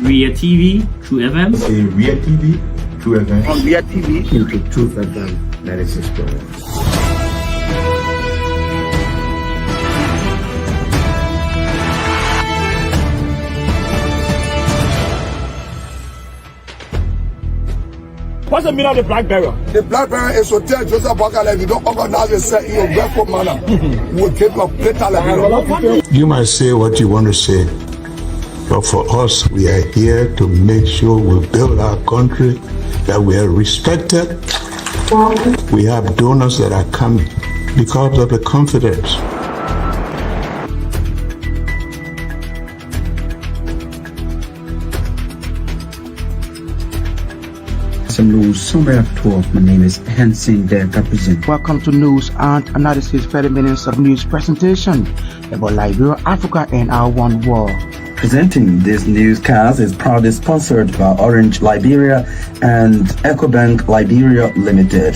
Ria TV, True FM. Say Ria TV, True FM. On Ria TV, into True FM 96.1. what's the meaning of the black barrier? The black barrier is to tell Joseph Bakala, if you don't organize yourself in a respectful manner, we'll take your plate like You might say what you want to say, but for us, we are here to make sure we build our country, that we are respected. We have donors that are coming because of the confidence. Some news summary of 12. My name is Hansen the represent. Welcome to News and Analysis 30 minutes of news presentation about Liberia, Africa, and our one world. Presenting this newscast is proudly sponsored by Orange Liberia and EcoBank Liberia Limited.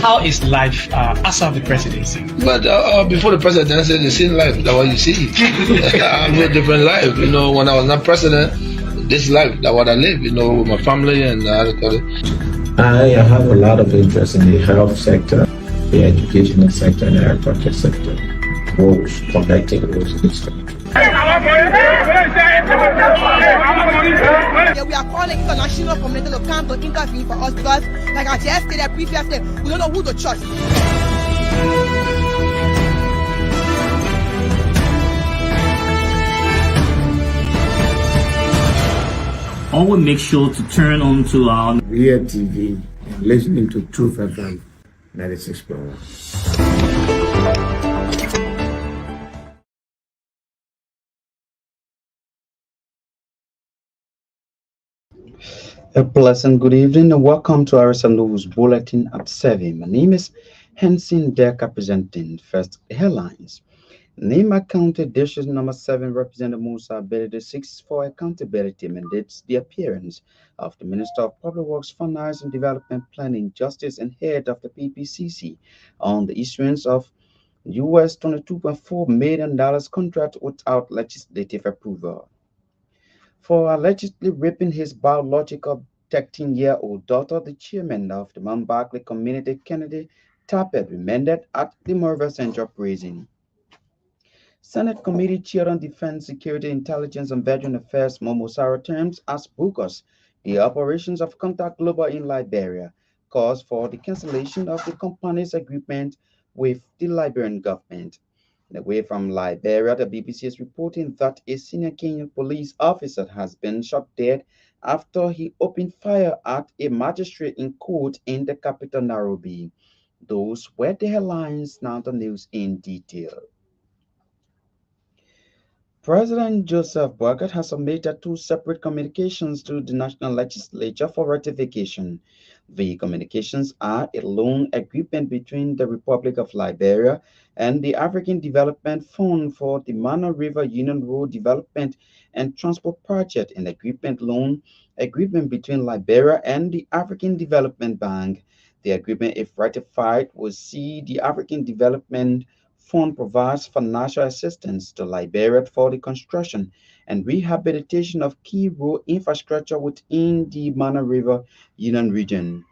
How is life after the presidency? But before the presidency, the same life, that's what you see. I have a different life. You know, when I was not president, this life, that's what I live, you know, with my family and I have a lot of interest in the health sector, the educational sector, and the agriculture sector. Roads, connecting roads. We are calling international community to come to intervene for us because, like I just stated previously, we don't know who to trust. Always make sure to turn on to our Ria TV and listening to True FM 96.1. A pleasant good evening and welcome to our News Bulletin at 7. My name is Hansen Decker presenting first headlines. Name County District Number 7 Representative Musa Ability 6 for accountability mandates the appearance of the Minister of Public Works, Finance and Development Planning, Justice and head of the PPCC on the issuance of US $22.4 million contract without legislative approval. For allegedly raping his biological 13-year-old daughter, the chairman of the Mount Barkley Community, Kennedy Tappet, remanded at the Morva Central Prison. Senate Committee Chair on Defense, Security, Intelligence, and Veteran Affairs, Momo Sarah terms as bogus the operations of Contact Global in Liberia, calls for the cancellation of the company's agreement with the Liberian government. Away from Liberia, the BBC is reporting that a senior Kenyan police officer has been shot dead after he opened fire at a magistrate in court in the capital, Nairobi. Those were the headlines. Now the news in detail. President Joseph Boakai has submitted 2 separate communications to the National Legislature for ratification. The communications are a loan agreement between the Republic of Liberia and the African Development Fund for the Mana River Union Road Development and Transport Project, and agreement between Liberia and the African Development Bank. The agreement, if ratified, will see the African Development Fund provides financial assistance to Liberia for the construction and rehabilitation of key road infrastructure within the Mana River Union region.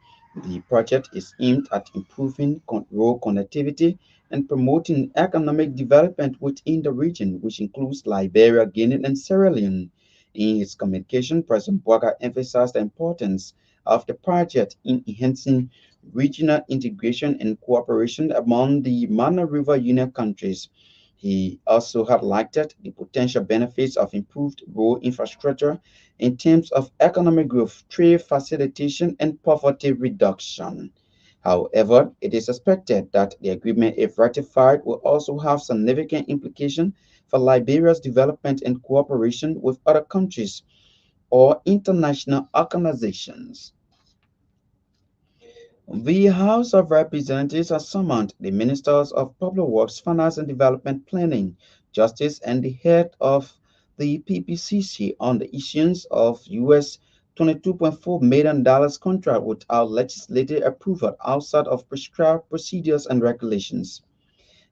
The project is aimed at improving road connectivity and promoting economic development within the region, which includes Liberia, Guinea, and Sierra Leone. In his communication, President Boakai emphasized the importance of the project in enhancing regional integration and cooperation among the Mana River Union countries. He also highlighted the potential benefits of improved road infrastructure in terms of economic growth, trade facilitation, and poverty reduction. However, it is expected that the agreement, if ratified, will also have significant implications for Liberia's development and cooperation with other countries or international organizations. The House of Representatives has summoned the Ministers of Public Works, Finance and Development Planning, Justice, and the head of the PPCC on the issuance of US $22.4 million contract without legislative approval outside of prescribed procedures and regulations.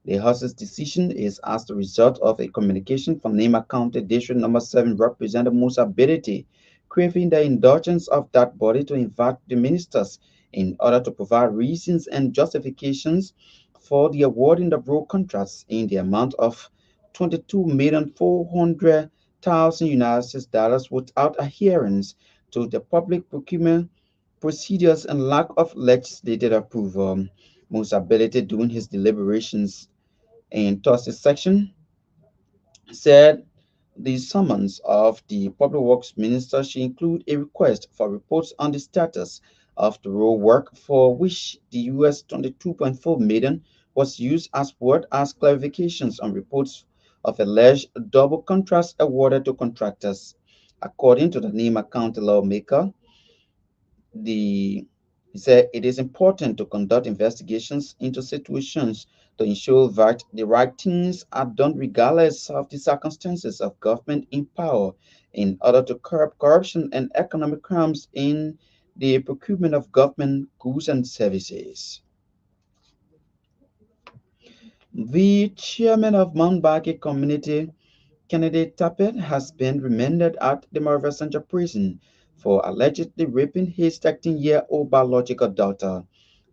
The House's decision is as the result of a communication from Nema County District Number 7 Representative Musa Bedete, craving the indulgence of that body to invite the ministers in order to provide reasons and justifications for the awarding the road contracts in the amount of 22,400,000 United States dollars without adherence to the public procurement procedures and lack of legislative approval. Musa Bedete, during his deliberations in Thursday section, said the summons of the Public Works Minister should include a request for reports on the status of the road work for which the US 22.4 million was used, as well as clarifications on reports of alleged double contracts awarded to contractors. According to the Nema County lawmaker, the he said it is important to conduct investigations into situations to ensure that the right things are done regardless of the circumstances of government in power in order to curb corruption and economic crimes in the procurement of government goods and services. The chairman of Mount Baki Community, Kennedy Tappet, has been remanded at the Marvesancha prison for allegedly raping his 13-year-old biological daughter.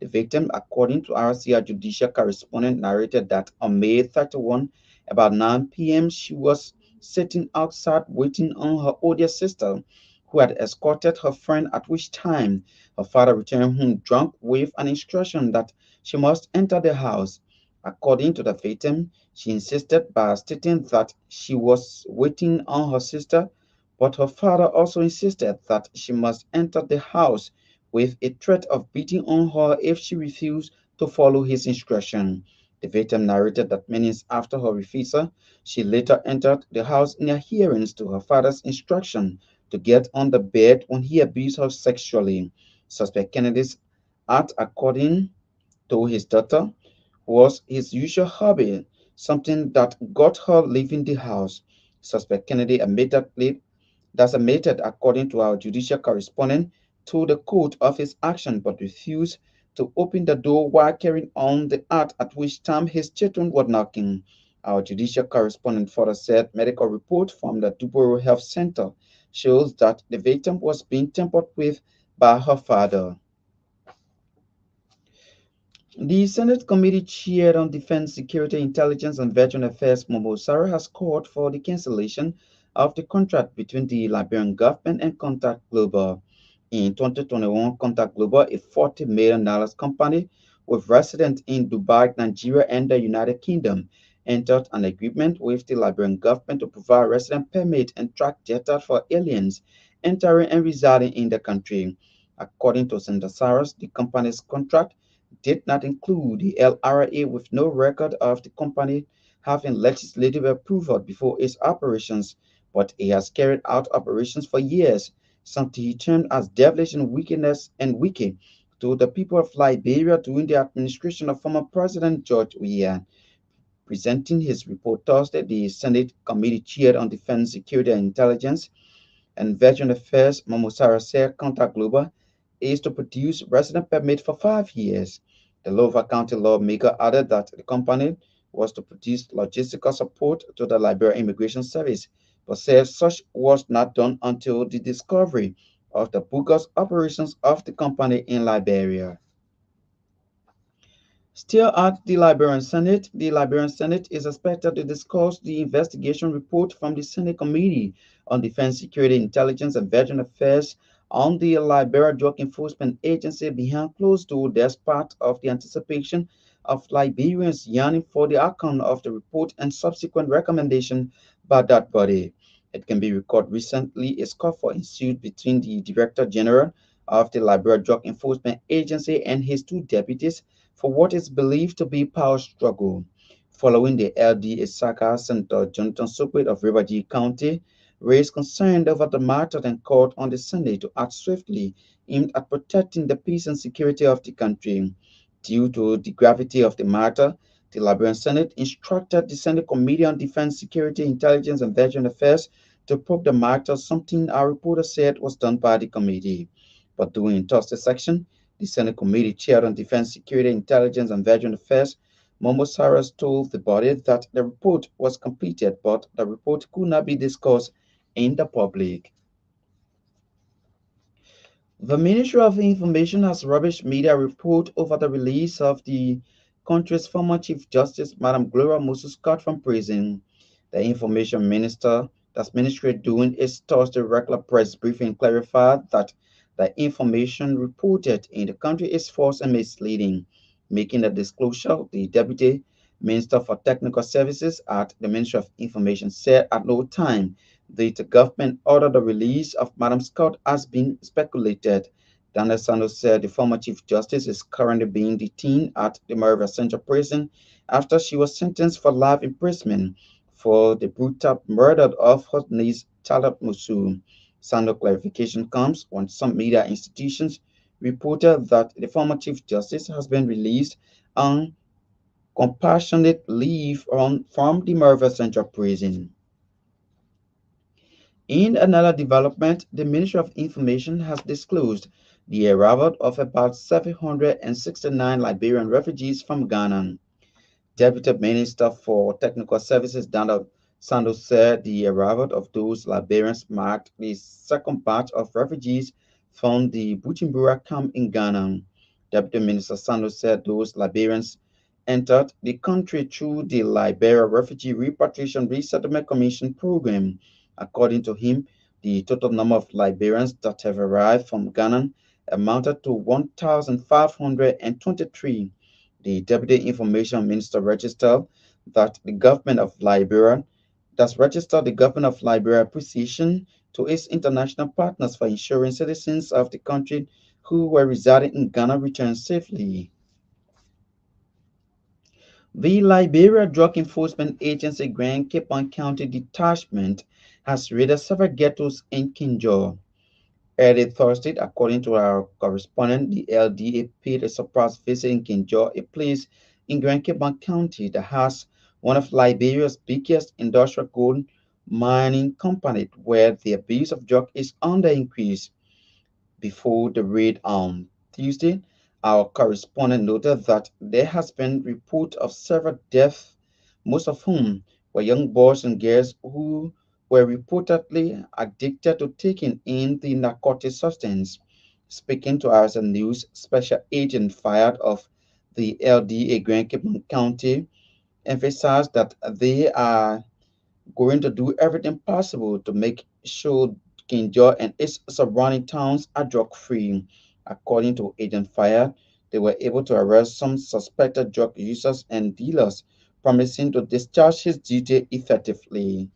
The victim, according to RCR judicial correspondent, narrated that on May 31, about 9 p.m., she was sitting outside waiting on her older sister, who had escorted her friend, at which time her father returned home drunk with an instruction that she must enter the house. According to the victim, she insisted by stating that she was waiting on her sister, but her father also insisted that she must enter the house with a threat of beating on her if she refused to follow his instruction. The victim narrated that minutes after her refusal, she later entered the house in adherence to her father's instruction to get on the bed when he abused her sexually. Suspect Kennedy's act, according to his daughter, was his usual hobby, something that got her leaving the house. Suspect Kennedy admitted, according to our judicial correspondent, to the court of his action but refused to open the door while carrying on the act, at which time his children were knocking. Our judicial correspondent further said medical report from the Duboro Health Center shows that the victim was being tampered with by her father. The Senate Committee Chair on Defense, Security, Intelligence, and Veteran Affairs, Momo Sarah, has called for the cancellation of the contract between the Liberian government and Contact Global. In 2021, Contact Global, a $40 million company with residence in Dubai, Nigeria, and the United Kingdom, entered an agreement with the Liberian government to provide resident permit and track data for aliens entering and residing in the country. According to Senator Saras, the company's contract did not include the LRA, with no record of the company having legislative approval before its operations, but it has carried out operations for years, something he termed as devilish and wickedness and wicked to the people of Liberia during the administration of former President George Weah. Presenting his report Thursday, the Senate Committee Chair on Defense, Security, and Intelligence and Veteran Affairs, Momosara said Contact Global is to produce resident permit for 5 years. The Louisville County lawmaker added that the company was to produce logistical support to the Liberia Immigration Service, but said such was not done until the discovery of the bogus operations of the company in Liberia. Still at the Liberian Senate is expected to discuss the investigation report from the Senate Committee on Defense, Security, Intelligence, and Veteran Affairs on the Liberia Drug Enforcement Agency behind closed doors. As part of the anticipation of Liberians yearning for the outcome of the report and subsequent recommendation by that body. It can be recalled recently a scuffle ensued between the Director General of the Liberia Drug Enforcement Agency and his two deputies for what is believed to be power struggle. Following the LD Isaka, Senator Jonathan Sopwith of Riverview County raised concern over the matter and called on the Senate to act swiftly aimed at protecting the peace and security of the country. Due to the gravity of the matter, the Liberian Senate instructed the Senate Committee on Defense, Security, Intelligence, and Veteran Affairs to probe the matter, something our reporter said was done by the committee. But during Thursday section, the Senate Committee Chair on Defense, Security, Intelligence, and Veteran Affairs, Momo Saras told the body that the report was completed, but the report could not be discussed in the public. The Ministry of Information has rubbished media report over the release of the country's former Chief Justice, Madam Gloria Musu-Scott, from prison. The Information Minister, that's ministry during its Thursday regular press briefing, clarified that the information reported in the country is false and misleading. Making the disclosure, the Deputy Minister for Technical Services at the Ministry of Information said at no time the government ordered the release of Madam Scott has been speculated. Daniel Santos said the former Chief Justice is currently being detained at the Maryville Central Prison after she was sentenced for life imprisonment for the brutal murder of her niece, Charlotte Musu. Sando's clarification comes when some media institutions reported that the former Chief Justice has been released on compassionate leave from the Maryville Central Prison. In another development, the Ministry of Information has disclosed the arrival of about 769 Liberian refugees from Ghana. Deputy Minister for Technical Services Daniel Sandos said the arrival of those Liberians marked the second batch of refugees from the Bujumbura camp in Ghana. Deputy Minister Sandos said those Liberians entered the country through the Liberia Refugee Repatriation Resettlement Commission program. According to him, the total number of Liberians that have arrived from Ghana amounted to 1,523. The Deputy Information Minister registered that the government of Liberia does register the government of Liberia position to its international partners for ensuring citizens of the country who were residing in Ghana return safely. The Liberia Drug Enforcement Agency Grand Cape County Detachment has raided several ghettos in Kinjor. Early Thursday, according to our correspondent, the LDA paid a surprise visit in Kinjor, a place in Grand Cape County that has one of Liberia's biggest industrial gold mining companies, where the abuse of drugs is on the increase. Before the raid on Tuesday, our correspondent noted that there has been report of several deaths, most of whom were young boys and girls who were reportedly addicted to taking in the narcotic substance. Speaking to us News, Special Agent Fired of the LDA Grand Cape County emphasized that they are going to do everything possible to make sure Kinjo and its surrounding towns are drug free. According to Agent Fire, they were able to arrest some suspected drug users and dealers, promising to discharge his duty effectively.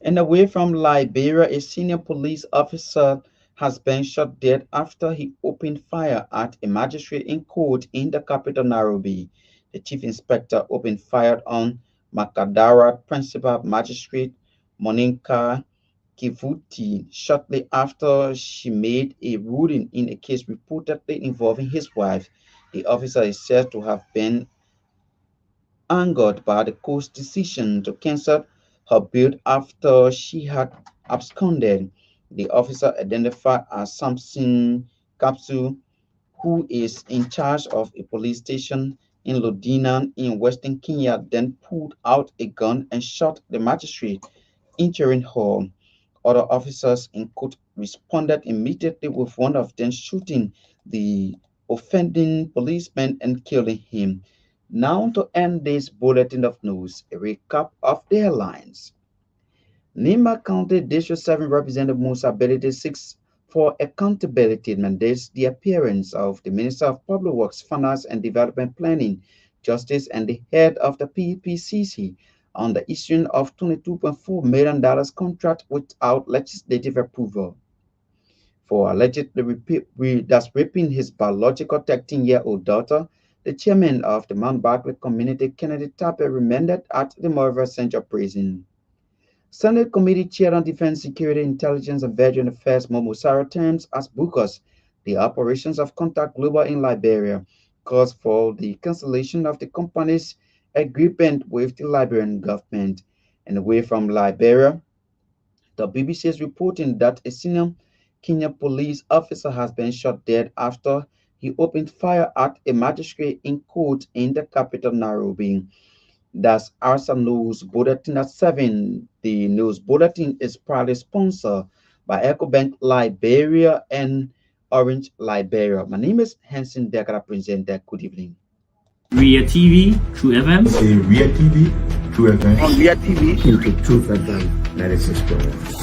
And away from Liberia, a senior police officer has been shot dead after he opened fire at a magistrate in court in the capital, Nairobi. The chief inspector opened fire on Makadara Principal Magistrate Monica Kivuti shortly after she made a ruling in a case reportedly involving his wife. The officer is said to have been angered by the court's decision to cancel her bail after she had absconded. The officer, identified as Samson Kapsu, who is in charge of a police station in Lodinan in western Kenya, then pulled out a gun and shot the magistrate, injuring her. Other officers in court responded immediately, with one of them shooting the offending policeman and killing him. Now, to end this bulletin of news, a recap of the headlines. Nima County District 7 Representative Musa Belite seeks for accountability and mandates the appearance of the Minister of Public Works, Finance and Development Planning, Justice, and the head of the PPCC on the issuing of $22.4 million contract without legislative approval. For allegedly raping his biological 13-year-old daughter, the chairman of the Mount Barclay Community, Kennedy Tappe, remained at the Maryville Central Prison. Senate Committee Chair on Defense, Security, Intelligence, and Veteran Affairs, Momo Sarah, terms as bookers the operations of Contact Global in Liberia, calls for the cancellation of the company's agreement with the Liberian government. And away from Liberia, the BBC is reporting that a senior Kenya police officer has been shot dead after he opened fire at a magistrate in court in the capital, Nairobi. That's Arsa News Bulletin at 7. The News Bulletin is proudly sponsored by EcoBank Liberia and Orange Liberia. My name is Hanson Dekara, presenter. Good evening. Ria TV, True FM. Ria TV, True FM. On Ria TV, into Truth FM 96.1.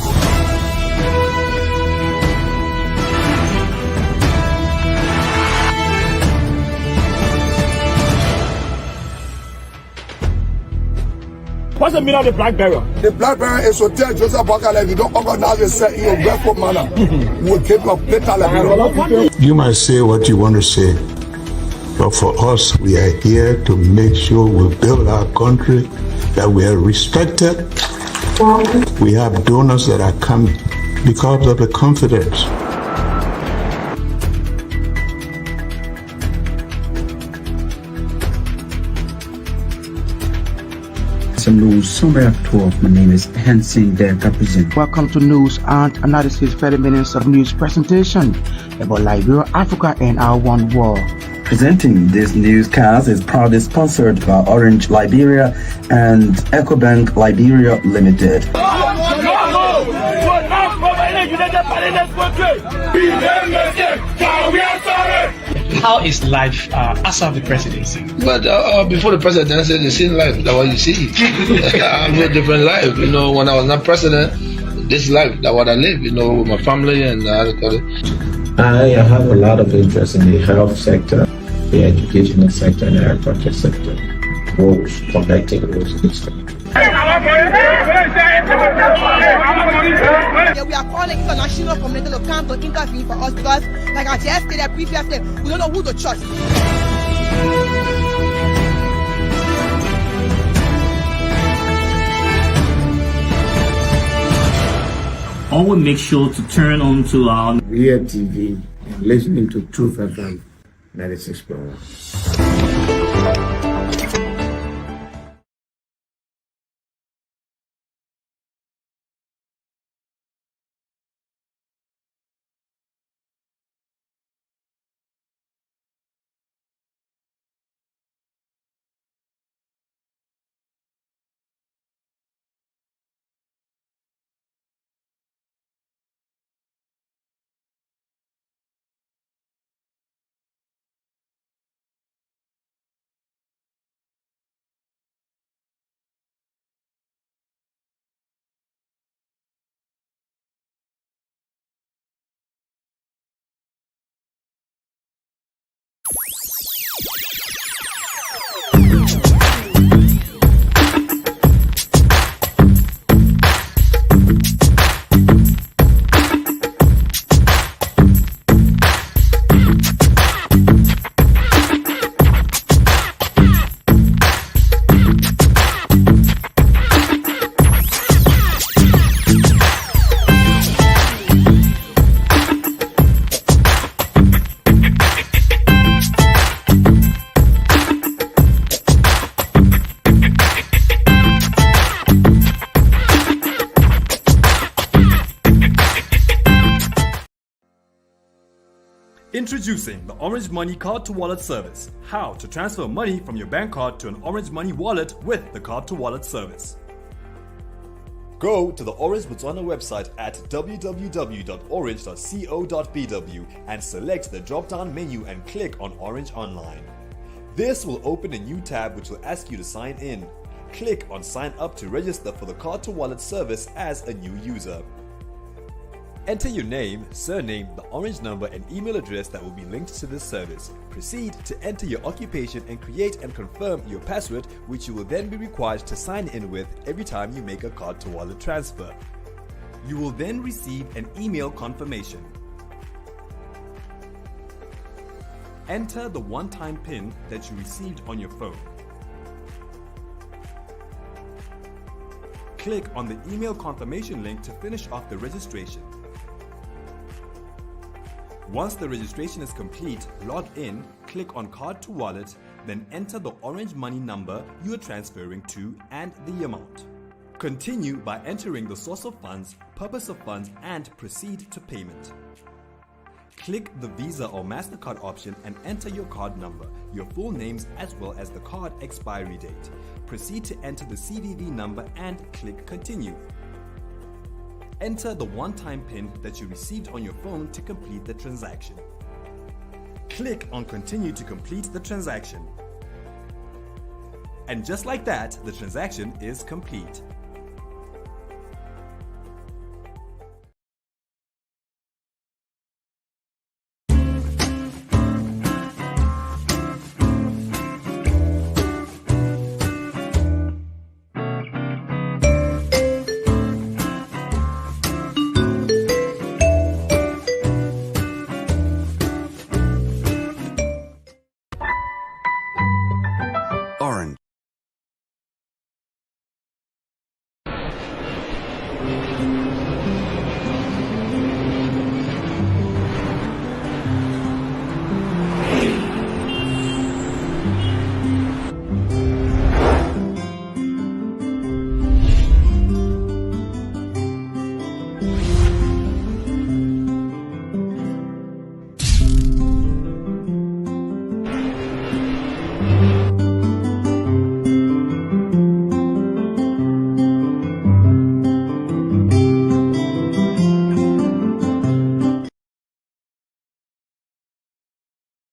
what's the meaning of the black barrier? The black barrier is to tell Joseph Bakala if you don't organize yourself in a grateful manner, we'll keep your plate alive. You might say what you want to say, but for us, we are here to make sure we build our country, that we are respected. We have donors that are coming because of the confidence. News Summary at 12. My name is Hanson Derka present. Welcome to News and Analysis 30 minutes of news presentation about Liberia, Africa, and our one world. Presenting this newscast is proudly sponsored by Orange Liberia and EcoBank Liberia Limited. How is life after the presidency? But before the presidency, the same life that what you see. I live a different life. You know, when I was not president, this life that what I live. You know, with my family and I have a lot of interest in the health sector, the educational sector, and the agriculture sector. Roads, connecting roads in this country. Yeah, we are calling international community to come to intervene for us because, like I just stated previously, we don't know who to trust. Always make sure to turn on to our Ria TV and listening to Truth FM 96.1. Introducing the Orange Money Card to Wallet service. How to transfer money from your bank card to an Orange Money wallet with the Card to Wallet service. Go to the Orange Botswana website at www.orange.co.bw and select the drop-down menu and click on Orange Online. This will open a new tab which will ask you to sign in. Click on Sign Up to register for the Card to Wallet service as a new user. Enter your name, surname, the Orange number and email address that will be linked to this service. Proceed to enter your occupation and create and confirm your password, which you will then be required to sign in with every time you make a card to wallet transfer. You will then receive an email confirmation. Enter the one-time PIN that you received on your phone. Click on the email confirmation link to finish off the registration. Once the registration is complete, log in, click on Card to Wallet, then enter the Orange Money number you are transferring to and the amount. Continue by entering the source of funds, purpose of funds, and proceed to payment. Click the Visa or MasterCard option and enter your card number, your full names as well as the card expiry date. Proceed to enter the CVV number and click Continue. Enter the one-time PIN that you received on your phone to complete the transaction. Click on Continue to complete the transaction. And just like that, the transaction is complete.